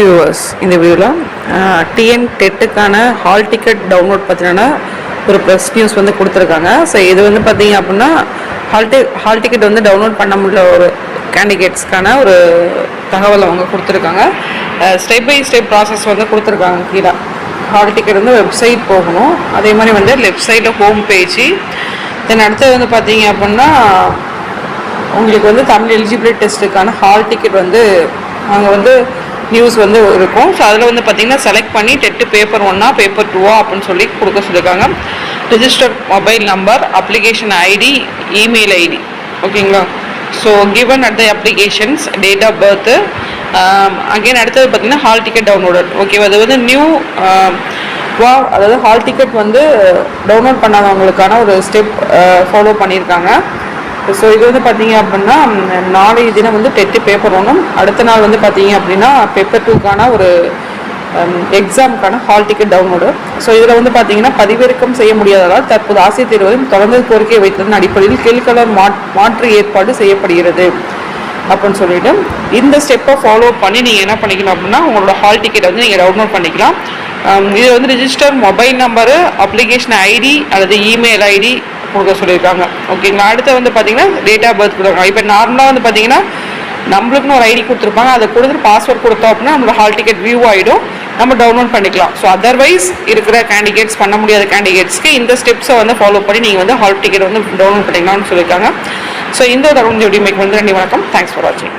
Viewers, இந்த வியூவில் TN டெட்டுக்கான hall ticket download பற்றின ஒரு ப்ரெஸ் நியூஸ் வந்து கொடுத்துருக்காங்க. ஸோ இது வந்து பார்த்தீங்க அப்படின்னா ஹால் டிக்கெட் வந்து டவுன்லோட் பண்ண முடியல ஒரு கேண்டிடேட்ஸ்க்கான ஒரு தகவல் அவங்க கொடுத்துருக்காங்க. ஸ்டெப் பை ஸ்டெப் ப்ராசஸ் வந்து கொடுத்துருக்காங்க. கீழே ஹால் டிக்கெட் வந்து வெப்சைட் போகணும், அதே மாதிரி வந்து லெஃப்ட் சைடில் ஹோம் பேஜ். தென் அடுத்தது வந்து பார்த்தீங்க அப்படின்னா உங்களுக்கு வந்து தமிழ் எலிஜிபிலிட்டி டெஸ்ட்டுக்கான ஹால் டிக்கெட் வந்து அங்கே வந்து நியூஸ் வந்து இருக்கும். ஸோ அதில் வந்து பார்த்திங்கன்னா செலக்ட் பண்ணி டெட்டு பேப்பர் 1 பேப்பர் 2 அப்படின்னு சொல்லி கொடுக்க சொல்லியிருக்காங்க. Register mobile number, application ID, email ID, ஓகேங்களா. So given at the applications, date of birth. Again அடுத்தது பார்த்திங்கன்னா ஹால் டிக்கெட் டவுன்லோடட். ஓகே, அது வந்து நியூ அதாவது ஹால் டிக்கெட் வந்து டவுன்லோட் பண்ணாதவங்களுக்கான ஒரு ஸ்டெப் ஃபாலோ பண்ணியிருக்காங்க. ஸோ இது வந்து பார்த்தீங்க அப்படின்னா நாளைய தினம் வந்து டெட்டு பேப்பர் 1, அடுத்த நாள் வந்து பார்த்தீங்க அப்படின்னா பேப்பர் 2க்கான ஒரு எக்ஸாமுக்கான ஹால் டிக்கெட் டவுன்லோடு. ஸோ இதில் வந்து பார்த்தீங்கன்னா பதிவிறக்கம் செய்ய முடியாததால் தற்போது ஆசிரியர் தேர்வு தொடர்ந்து கோரிக்கை வைத்ததன் அடிப்படையில் கீழ்கலர் மாற்று ஏற்பாடு செய்யப்படுகிறது அப்படின்னு சொல்லிட்டு இந்த ஸ்டெப்பை ஃபாலோ பண்ணி நீங்கள் என்ன பண்ணிக்கணும் அப்படின்னா உங்களோட ஹால் டிக்கெட்டை வந்து நீங்கள் டவுன்லோட் பண்ணிக்கலாம். இது வந்து register mobile number, application ID அல்லது இமெயில் ஐடி கொடுக்க சொல்லியிருக்காங்க. ஓகேங்களா. அடுத்து வந்து பார்த்தீங்கன்னா டேட் ஆஃப் பர்த் கொடுக்குறாங்க. இப்போ நார்மலாக வந்து பார்த்தீங்கன்னா நம்மளுக்குன்னு ஒரு ஐடி கொடுத்துருப்பாங்க, அதை கொடுத்துட்டு பாஸ்வேர்ட் கொடுத்தோம் அப்படின்னா நம்மளோட ஹால் டிக்கெட் வியூ ஆகிடும், நம்ம டவுன்லோட் பண்ணிக்கலாம். ஸோ அதர்வைஸ் இருக்கிற கேண்டிடேட்ஸ் பண்ண முடியாத கேண்டிடேட்ஸ்க்கு இந்த ஸ்டெப்ஸை வந்து ஃபாலோ பண்ணி நீங்கள் வந்து ஹால் டிக்கெட் வந்து டவுன்லோட் பண்ணிக்கலாம்னு சொல்லியிருக்காங்க. ஸோ இந்த தகவல் வீடியோ மேக் வந்து நன்றி, வணக்கம். தேங்க்ஸ் ஃபார் வாட்சிங்.